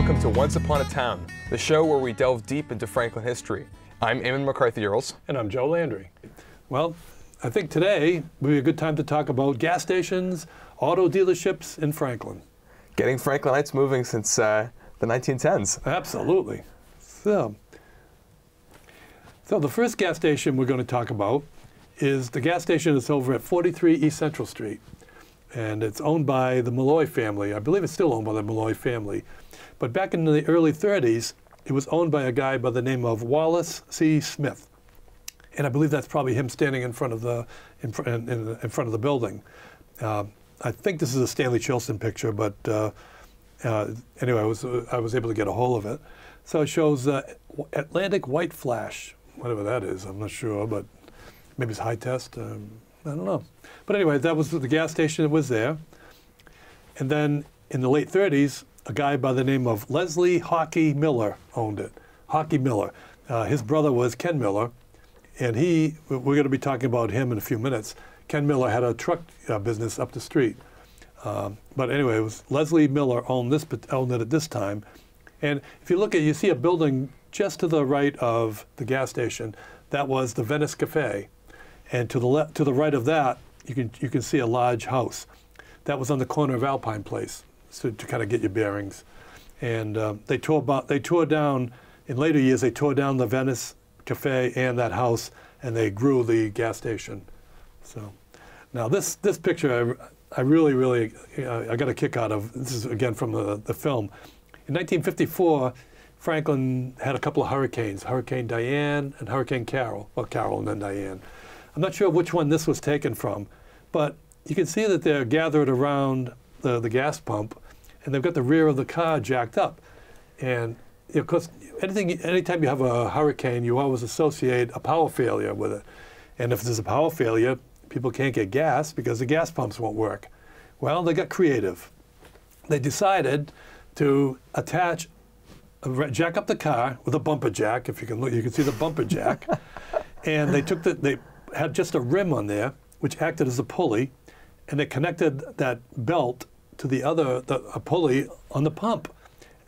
welcome to Once Upon a Town, the show where we delve deep into Franklin history. I'm Eamon McCarthy-Earls. And I'm Joe Landry. Well, I think today would be a good time to talk about gas stations, auto dealerships in Franklin. Getting Franklinites moving since the 1910s. Absolutely. So the first gas station we're going to talk about is the gas station that's over at 43 East Central Street. And it's owned by the Malloy family. I believe it's still owned by the Malloy family. But back in the early 30s, it was owned by a guy by the name of Wallace C. Smith. And I believe that's probably him standing in front of the, in front of the building. I think this is a Stanley Chilson picture, but anyway, I was able to get a hold of it. So it shows Atlantic White Flash, whatever that is, I'm not sure, but maybe it's high test, I don't know. But anyway, that was the gas station that was there. And then in the late 30s, a guy by the name of Leslie Hockey Miller owned it. Hockey Miller. His brother was Ken Miller, and we're going to be talking about him in a few minutes. Ken Miller had a truck business up the street. But anyway, it was Leslie Miller owned it at this time. And if you look at, you see a building just to the right of the gas station. That was the Venice Cafe. And to the right of that, you can see a large house. That was on the corner of Alpine Place, so to kind of get your bearings. And they tore down, in later years, they tore down the Venice Cafe and that house, and they grew the gas station. So now this picture, I really, I got a kick out of. This is, again, from the film. In 1954, Franklin had a couple of hurricanes, Hurricane Diane and Hurricane Carol. Well, Carol and then Diane. I'm not sure which one this was taken from, but you can see that they're gathered around the gas pump, and they've got the rear of the car jacked up. And of course, anytime you have a hurricane, you always associate a power failure with it. And if there's a power failure, people can't get gas because the gas pumps won't work. Well, they got creative. They decided to jack up the car with a bumper jack. If you can look, you can see the bumper jack. And they had just a rim on there, which acted as a pulley, and they connected that belt to a pulley on the pump.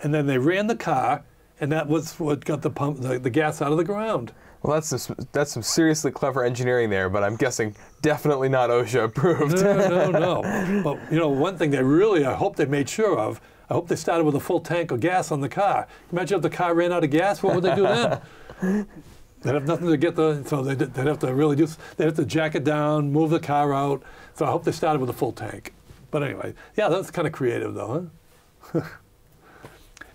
And then they ran the car, and that was what got the gas out of the ground. Well, that's some seriously clever engineering there, but I'm guessing definitely not OSHA approved. No. But you know, one thing I hope they made sure of, I hope they started with a full tank of gas on the car. Imagine if the car ran out of gas, what would they do then? They'd have nothing to get so they'd have to they'd have to jack it down, move the car out. So I hope they started with a full tank. But anyway, yeah, that's kind of creative though, huh?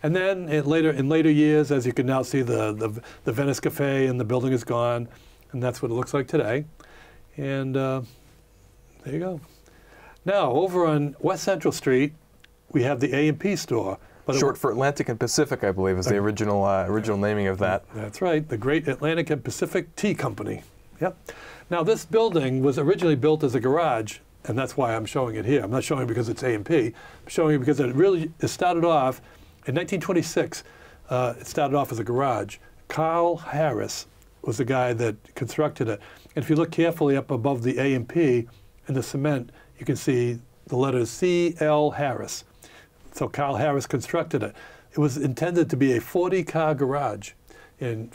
And then in later years, as you can now see, the Venice Cafe and the building is gone, and that's what it looks like today. And there you go. Now, over on West Central Street, we have the A&P store. Short for Atlantic and Pacific, I believe, is the original naming of that. That's right, the Great Atlantic and Pacific Tea Company. Yep. Now, this building was originally built as a garage, and that's why I'm showing it here. I'm not showing it because it's A&P. I'm showing it because it started off in 1926. It started off as a garage. Carl Harris was the guy that constructed it. And if you look carefully up above the A&P in the cement, you can see the letters C.L. Harris. So Carl Harris constructed it. It was intended to be a 40-car garage. And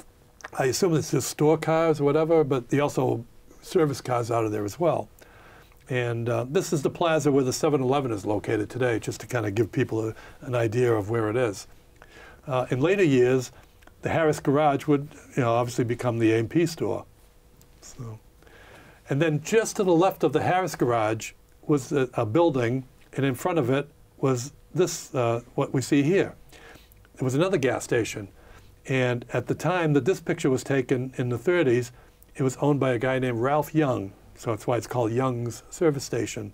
I assume it's just store cars or whatever, but they also service cars out of there as well. And this is the plaza where the 7-Eleven is located today, just to kind of give people an idea of where it is. In later years, the Harris garage would obviously become the A&P store. So, and then just to the left of the Harris garage was a building, and in front of it was this, what we see here. It was another gas station. And at the time that this picture was taken in the 30s, it was owned by a guy named Ralph Young. So that's why it's called Young's Service Station.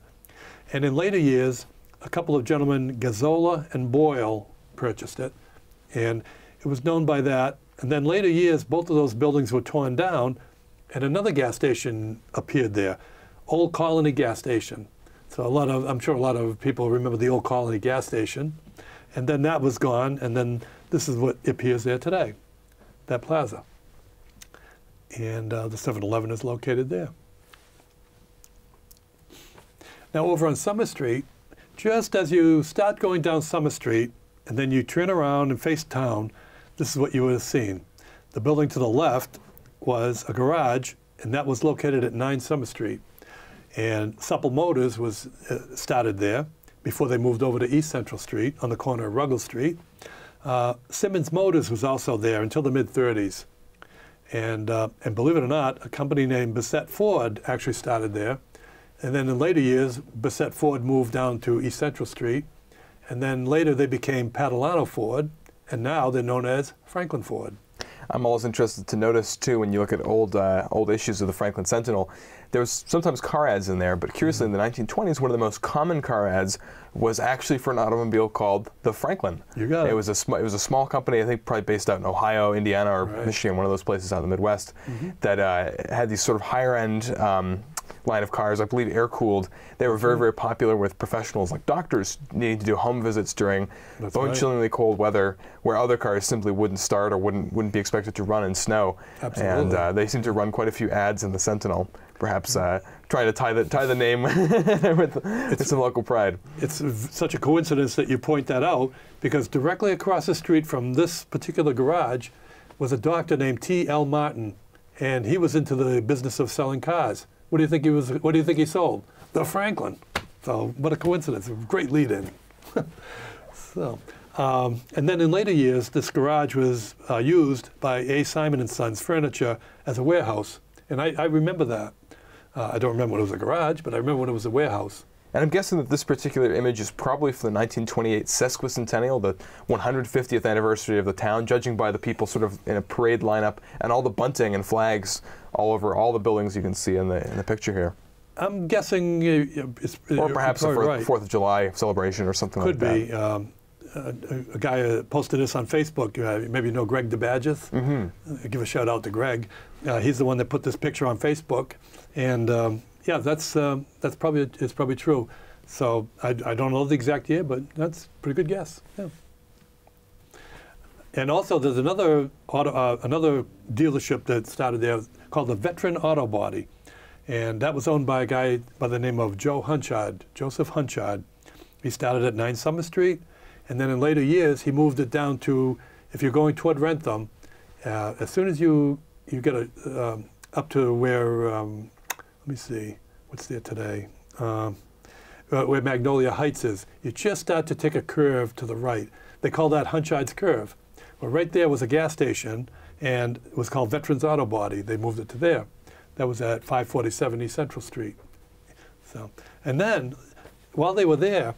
And in later years, a couple of gentlemen, Gazzola and Boyle, purchased it. And it was known by that. And then later years, both of those buildings were torn down, and another gas station appeared there, Old Colony Gas Station. So I'm sure a lot of people remember the Old Colony gas station. And then that was gone, and then this is what appears there today, that plaza. And the 7-Eleven is located there. Now over on Summer Street, just as you start going down Summer Street, and then you turn around and face town, this is what you would have seen. The building to the left was a garage, and that was located at 9 Summer Street. And Supple Motors was started there before they moved over to East Central Street on the corner of Ruggles Street. Simmons Motors was also there until the mid-30s. And believe it or not, a company named Bissett Ford actually started there. And then in later years, Bissett Ford moved down to East Central Street. And then later they became Padalano Ford, and now they're known as Franklin Ford. I'm always interested to notice, too, when you look at old issues of the Franklin Sentinel, there was sometimes car ads in there, but curiously in the 1920s, one of the most common car ads was actually for an automobile called the Franklin. You got it. It was a small company, I think probably based out in Ohio, Indiana, or Michigan, one of those places out in the Midwest, that had these sort of higher-end line of cars, I believe air-cooled. They were very, very popular with professionals like doctors needing to do home visits during bone-chillingly cold weather where other cars simply wouldn't start or wouldn't be expected to run in snow. Absolutely. And they seem to run quite a few ads in the Sentinel, perhaps trying to tie the name with some local pride. It's such a coincidence that you point that out, because directly across the street from this particular garage was a doctor named T.L. Martin, and he was into the business of selling cars. What do you think he was? What do you think he sold? The Franklin. So what a coincidence! A great lead-in. So, and then in later years, this garage was used by A. Simon & Sons Furniture as a warehouse, and I remember that. I don't remember when it was a garage, but I remember when it was a warehouse. And I'm guessing that this particular image is probably for the 1928 sesquicentennial, the 150th anniversary of the town, judging by the people sort of in a parade lineup and all the bunting and flags all over all the buildings you can see in the picture here. I'm guessing or perhaps a 4th of July celebration or something like that. Could be. A guy posted this on Facebook. Maybe you know Greg DeBadges. Give a shout out to Greg. He's the one that put this picture on Facebook, and yeah, that's probably true. So I don't know the exact year, but that's a pretty good guess. Yeah. And also, there's another dealership that started there called the Veteran Auto Body, and that was owned by a guy by the name of Joseph Hunchard. He started at 9 Summer Street, and then in later years he moved it down to, if you're going toward Rentham, as soon as you get up to where let me see, what's there today? Where Magnolia Heights is, you just start to take a curve to the right. They call that Hunchard's Curve. Well, right there was a gas station, and it was called Veterans Auto Body. They moved it to there. That was at 547 East Central Street. So, and then, while they were there,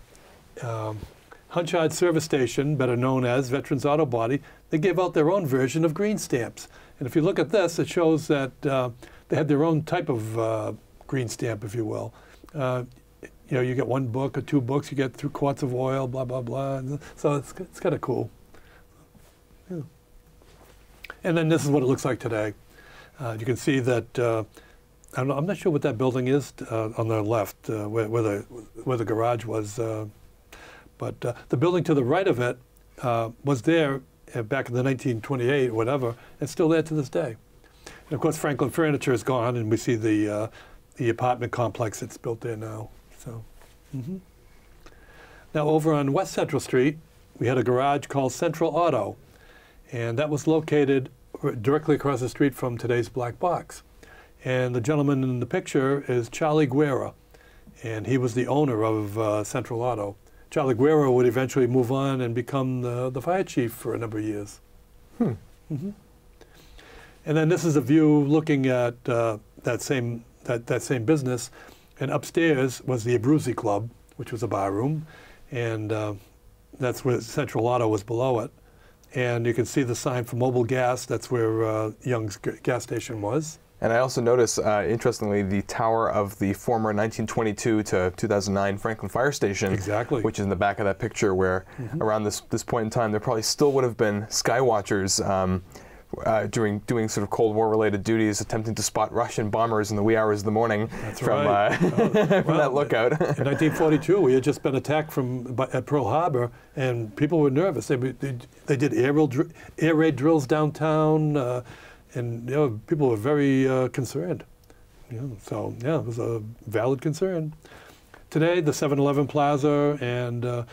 Hunchard Service Station, better known as Veterans Auto Body, they gave out their own version of green stamps. And if you look at this, it shows that they had their own type of green stamp, if you will. You know, you get 1 book or 2 books, you get 3 quarts of oil, blah, blah, blah. So it's kind of cool. Yeah. And then this is what it looks like today. You can see that, I'm not sure what that building is on the left, where the garage was. But the building to the right of it was there back in the 1928, whatever, and still there to this day. And of course, Franklin Furniture is gone, and we see the apartment complex that's built there now. So, Now over on West Central Street, we had a garage called Central Auto, and that was located directly across the street from today's Black Box. And the gentleman in the picture is Charlie Guerra, and he was the owner of Central Auto. Charlie Guerra would eventually move on and become the fire chief for a number of years. And then this is a view looking at that same business, and upstairs was the Abruzzi Club, which was a bar room, and that's where Central Auto was below it. And you can see the sign for Mobile Gas. That's where Young's gas station was. And I also notice, interestingly, the tower of the former 1922 to 2009 Franklin Fire Station, exactly, which is in the back of that picture, where around this point in time there probably still would have been sky watchers doing sort of Cold War-related duties, attempting to spot Russian bombers in the wee hours of the morning. That's from, right. From that lookout. In 1942, we had just been attacked at Pearl Harbor, and people were nervous. They did air raid drills downtown. And people were very concerned. So yeah, it was a valid concern. Today, the 7-Eleven Plaza and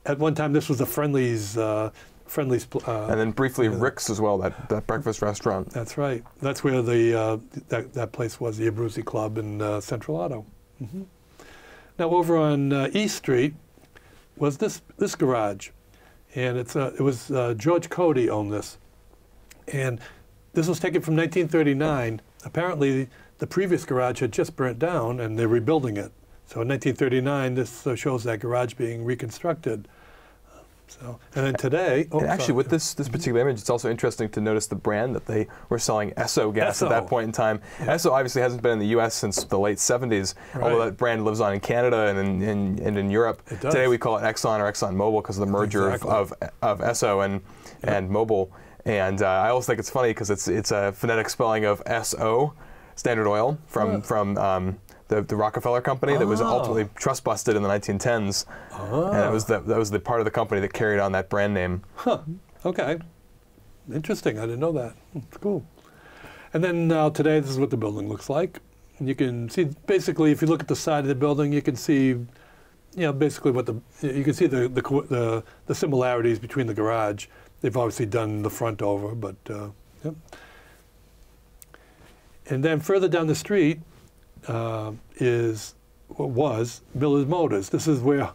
at one time this was a Friendly's. And then briefly Rick's as well, that breakfast restaurant. That's right. That's where that place was, the Abruzzi Club in Central Auto. Mm-hmm. Now over on East Street was this garage, and it was George Cody owned this, and this was taken from 1939. Apparently, the previous garage had just burnt down, and they're rebuilding it. So in 1939, this shows that garage being reconstructed. So, and then today... and actually, with this particular image, it's also interesting to notice the brand that they were selling, Esso gas, at that point in time. Yeah. Esso obviously hasn't been in the U.S. since the late 70s, right, although that brand lives on in Canada and in Europe. Today we call it Exxon or Exxon Mobil because of the merger of Esso and Mobil. And I always think it's funny because it's a phonetic spelling of S-O, Standard Oil, from the Rockefeller company that was ultimately trust busted in the 1910s, and that was the part of the company that carried on that brand name. Huh. Okay. Interesting. I didn't know that. It's cool. And then today, this is what the building looks like. And you can see basically, if you look at the side of the building, you can see, basically what you can see the similarities between the garage. They've obviously done the front over, but yep. And then further down the street was Miller's Motors. This is where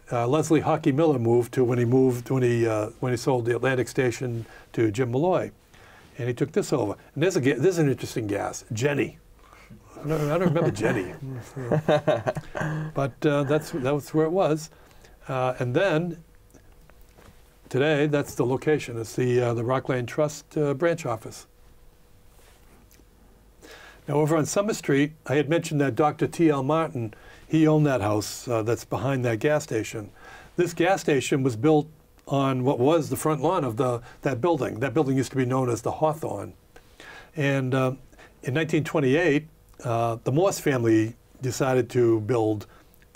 Leslie Hockey Miller moved to when he sold the Atlantic Station to Jim Malloy, and he took this over. And there's an interesting gas, Jenny. I don't remember Jenny, but that was where it was. And then today, that's the location. It's the Rockland Trust branch office. Now, over on Summer Street, I had mentioned that Dr. T.L. Martin, he owned that house that's behind that gas station. This gas station was built on what was the front lawn of that building. That building used to be known as the Hawthorne. And in 1928, the Morse family decided to build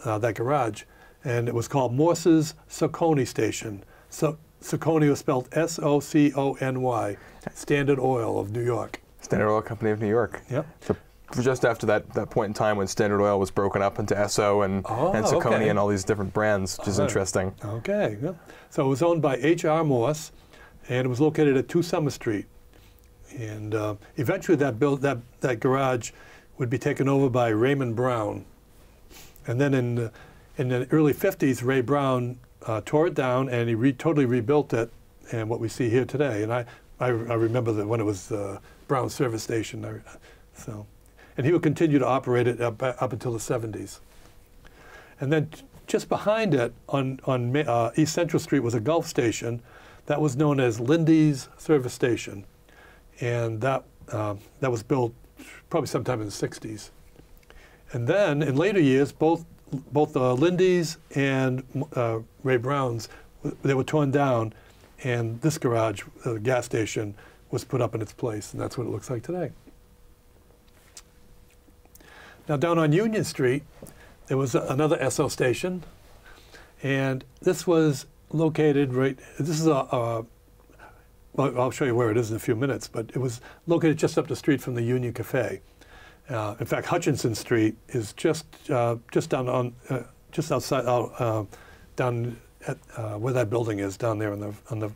that garage, and it was called Morse's Ciccone Station. So Ciccone was spelled S-O-C-O-N-Y, Standard Oil of New York. Standard Oil Company of New York. Yep. So just after that point in time when Standard Oil was broken up into Esso and Ciccone and all these different brands, which is interesting. Okay. Yep. So it was owned by H.R. Morse, and it was located at 2 Summer Street. And eventually that garage would be taken over by Raymond Brown. And then in the early 50s, Ray Brown tore it down, and he totally rebuilt it, and what we see here today. And I remember that when it was Brown Service Station. And he would continue to operate it up until the 70s. And then just behind it on East Central Street was a Gulf station that was known as Lindy's Service Station. And that was built probably sometime in the 60s. And then in later years, both Lindy's and Ray Brown's, they were torn down, and this garage, gas station, was put up in its place, and that's what it looks like today. Now down on Union Street, there was another Esso station, and this was located this is well, I'll show you where it is in a few minutes, but it was located just up the street from the Union Cafe. In fact, Hutchinson Street is just down just outside, down at where that building is, down there on the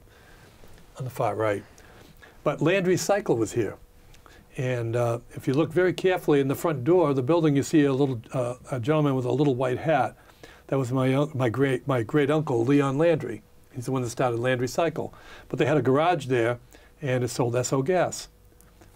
far right. But Landry Cycle was here, and if you look very carefully in the front door of the building, you see a gentleman with a little white hat. That was my great uncle Leon Landry. He's the one that started Landry Cycle. But they had a garage there, and it sold Esso gas.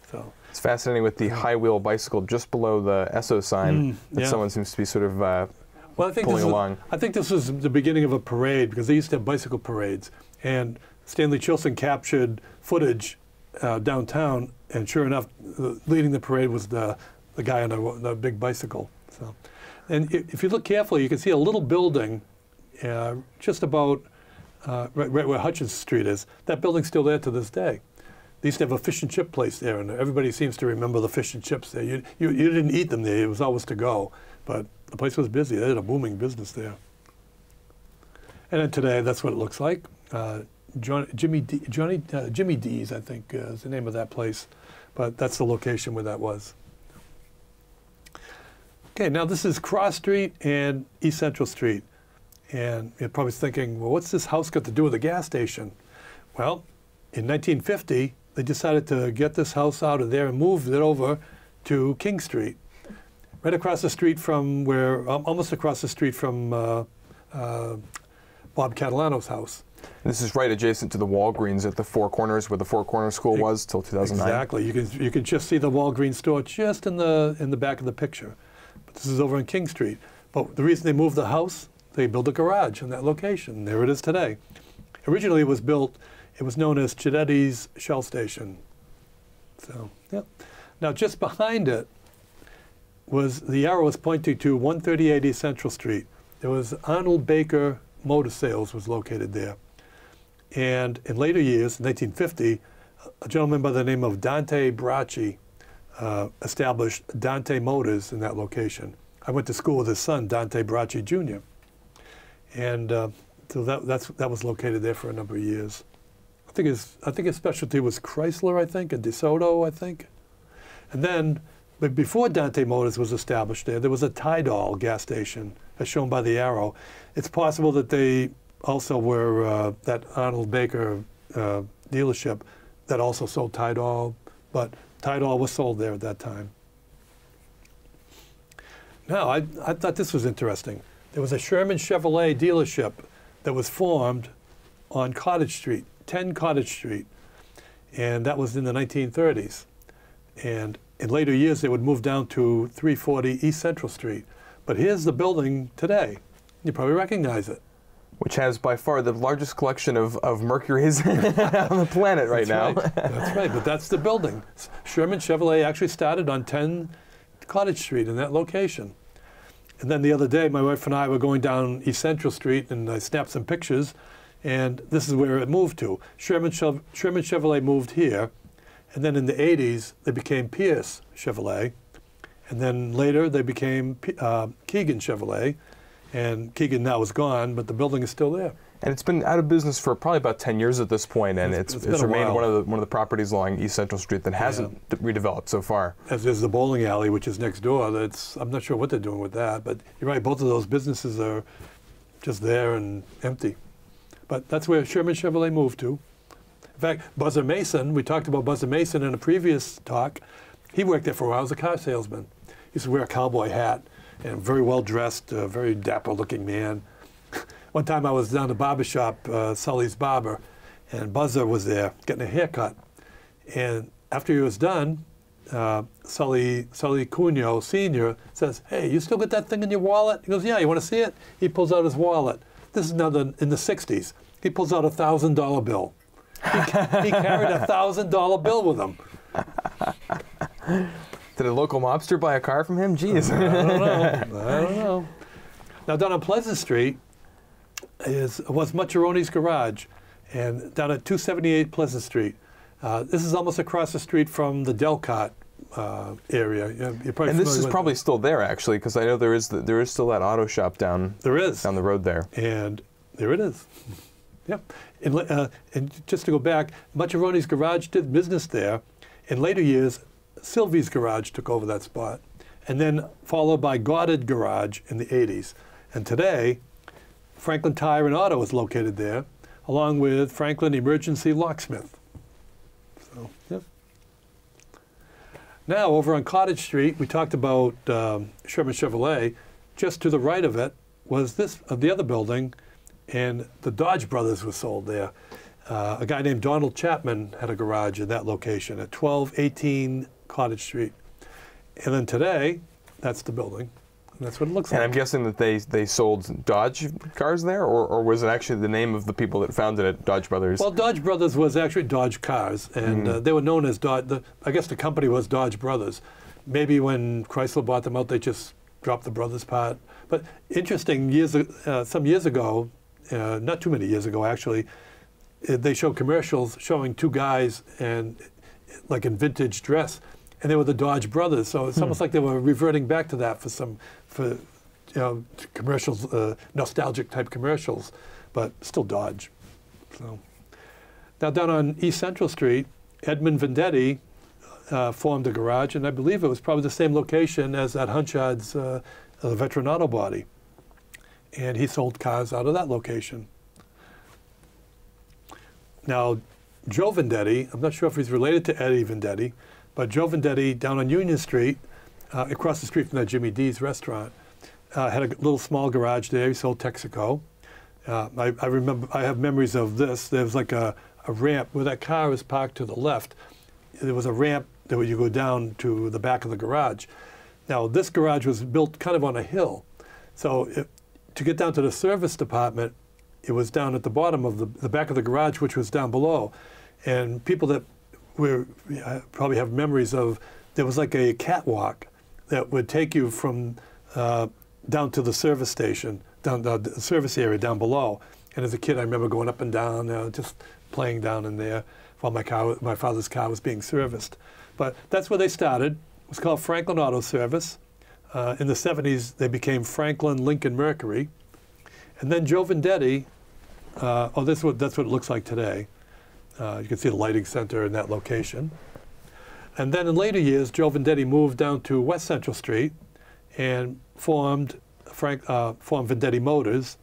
So it's fascinating with the high wheel bicycle just below the Esso sign that someone seems to be sort of pulling along. I think this was the beginning of a parade, because they used to have bicycle parades, and Stanley Chilson captured footage downtown, and sure enough, leading the parade was the guy on the big bicycle. So, and if you look carefully, you can see a little building just about right where Hutchins Street is. That building's still there to this day. They used to have a fish and chip place there, and everybody seems to remember the fish and chips there. You didn't eat them there; it was always to go. But the place was busy. They had a booming business there. And then today, that's what it looks like. Jimmy D's, I think, is the name of that place. But that's the location where that was. Okay, now this is Cross Street and East Central Street. And you're probably thinking, well, what's this house got to do with a gas station? Well, in 1950, they decided to get this house out of there and moved it over to King Street, right across the street from where, almost across the street from Bob Catalano's house. This is right adjacent to the Walgreens at the Four Corners, where the Four Corners School was till 2009. Exactly. You can just see the Walgreens store just in the back of the picture. But this is over on King Street. But the reason they moved the house, they built a garage in that location. There it is today. Originally, it was known as Chidetti's Shell Station. So, yeah. Now, just behind it the arrow was pointing to 138 East Central Street. There was Arnold Baker Motor Sales was located there. And in later years, in 1950, a gentleman by the name of Dante Bracci established Dante Motors in that location. I went to school with his son, Dante Bracci Jr. And so that was located there for a number of years. I think his specialty was Chrysler, and DeSoto, I think. And then, but before Dante Motors was established there was a Tidal gas station, as shown by the arrow. It's possible that they also were that Arnold Baker dealership that also sold Tidal, but Tidal was sold there at that time. Now, I thought this was interesting. There was a Sherman Chevrolet dealership that was formed on Cottage Street, 10 Cottage Street, and that was in the 1930s. And in later years, they would move down to 340 East Central Street. But here's the building today. You probably recognize it. Which has by far the largest collection of Mercuries on the planet right now. Right. That's right, but that's the building. Sherman Chevrolet actually started on 10 Cottage Street in that location. And then the other day, my wife and I were going down East Central Street, and I snapped some pictures, and this is where it moved to. Sherman Chevrolet moved here, and then in the 80s, they became Pierce Chevrolet, and then later they became Keegan Chevrolet, and Keegan now is gone, but the building is still there. And it's been out of business for probably about 10 years at this point, and it's remained one of the properties along East Central Street that hasn't redeveloped so far. As is the bowling alley, which is next door. I'm not sure what they're doing with that, but you're right, both of those businesses are just there and empty. But that's where Sherman Chevrolet moved to. In fact, Buzzer Mason, we talked about Buzzer Mason in a previous talk. He worked there for a while as a car salesman. He used to wear a cowboy hat and very well dressed, very dapper looking man. One time I was down the barber shop, Sully's Barber, and Buzzer was there getting a haircut. And after he was done, Sully Cunio Sr. says, "Hey, you still got that thing in your wallet?" He goes, "Yeah, you want to see it?" He pulls out his wallet. This is now in the 60s. He pulls out a $1,000 bill. He carried a $1,000 bill with him. Did a local mobster buy a car from him? Jeez. I don't know. Now down on Pleasant Street was Mucciaroni's Garage, and down at 278 Pleasant Street. This is almost across the street from the Delcott area. And this is probably still there, actually, because I know there is still that auto shop down the road there. And there it is. Yep. And just to go back, Mucciaroni's Garage did business there. In later years, Sylvie's Garage took over that spot, and then followed by Goddard Garage in the 80s. And today, Franklin Tire and Auto is located there, along with Franklin Emergency Locksmith. So, yep. Now, over on Cottage Street, we talked about Sherman Chevrolet. Just to the right of it was the other building, and the Dodge Brothers was sold there. A guy named Donald Chapman had a garage in that location at 1218 Cottage Street. And then today, that's the building. And that's what it looks like. And I'm guessing that they sold Dodge cars there, or was it actually the name of the people that founded it, Dodge Brothers? Well, Dodge Brothers was actually Dodge Cars, and they were known as Dodge. I guess the company was Dodge Brothers. Maybe when Chrysler bought them out, they just dropped the brothers part. But interesting, some years ago, not too many years ago actually, they showed commercials showing two guys and like in vintage dress, and they were the Dodge Brothers. So it's almost like they were reverting back to that for commercials, nostalgic type commercials, but still Dodge. So now down on East Central Street, Edmund Vendetti formed a garage, and I believe it was probably the same location as at Hunchard's Veteran Auto Body. and he sold cars out of that location. Now, Joe Vendetti, I'm not sure if he's related to Eddie Vendetti, but Joe Vendetti down on Union Street, across the street from that Jimmy D's restaurant, had a little small garage there. He sold Texaco. I remember, I have memories of this. There was like a ramp where that car was parked to the left. There was a ramp that you go down to the back of the garage. Now, this garage was built kind of on a hill. So to get down to the service department, it was down at the bottom of the back of the garage, which was down below. And people that probably have memories of, there was like a catwalk that would take you from down to the service station, down the service area down below. And as a kid, I remember going up and down, just playing down in there while my father's car was being serviced. But that's where they started. It was called Franklin Auto Service. In the 70s, they became Franklin Lincoln Mercury. And then Joe Vendetti, that's what it looks like today. You can see the lighting center in that location. And then in later years, Joe Vendetti moved down to West Central Street and formed Vendetti Motors.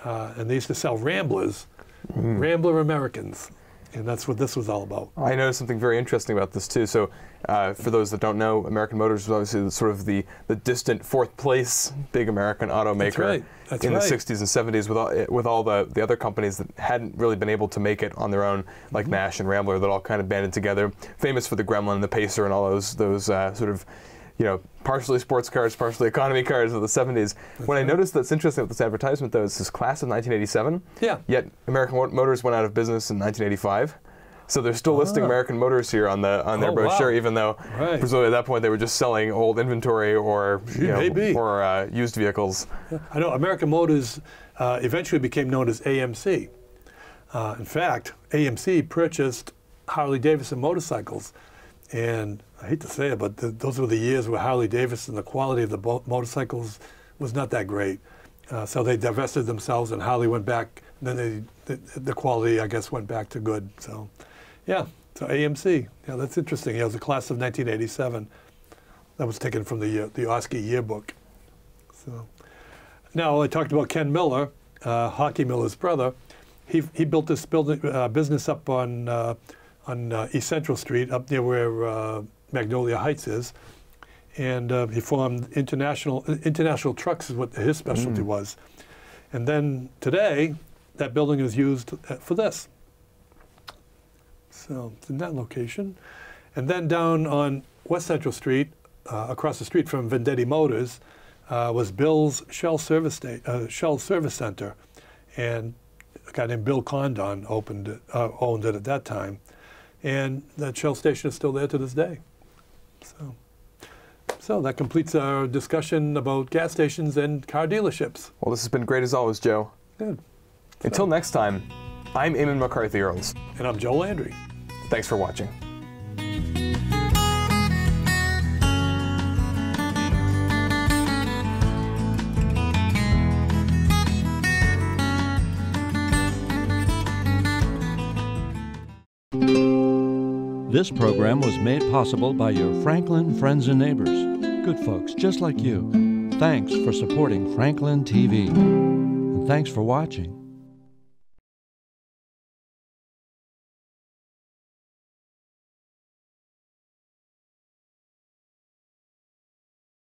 And they used to sell Ramblers, Rambler Americans. And that's what this was all about. I noticed something very interesting about this too. So, for those that don't know, American Motors was obviously sort of the distant fourth place big American automaker in the 60s and 70s, with all the other companies that hadn't really been able to make it on their own, like Nash and Rambler, that all kind of banded together. Famous for the Gremlin and the Pacer and all those sort of, partially sports cars, partially economy cars of the 70s. When I noticed that's interesting with this advertisement, though, it's this class of 1987. Yeah. Yet American Motors went out of business in 1985. So they're still listing American Motors here on their brochure, even though presumably at that point they were just selling old inventory or used vehicles. Yeah. I know American Motors eventually became known as AMC. In fact, AMC purchased Harley-Davidson motorcycles. And I hate to say it, but those were the years where Harley-Davidson, the quality of the motorcycles was not that great. So they divested themselves, and Harley went back. And then the quality, I guess, went back to good. So, yeah. So AMC, yeah, that's interesting. It was a class of 1987. That was taken from the Oskey yearbook. So, now I talked about Ken Miller, Hockey Miller's brother. He built this business up on East Central Street, up near where Magnolia Heights is, and he formed International Trucks is what his specialty was. And then today, that building is used for this. So it's in that location. And then down on West Central Street, across the street from Vendetti Motors, was Bill's Shell Service Center, and a guy named Bill Condon owned it at that time. And that Shell station is still there to this day. So that completes our discussion about gas stations and car dealerships. Well, this has been great as always, Joe. Good. Until next time, I'm Eamon McCarthy-Earls. And I'm Joe Landry. Thanks for watching. This program was made possible by your Franklin friends and neighbors. Good folks just like you. Thanks for supporting Franklin TV. And thanks for watching.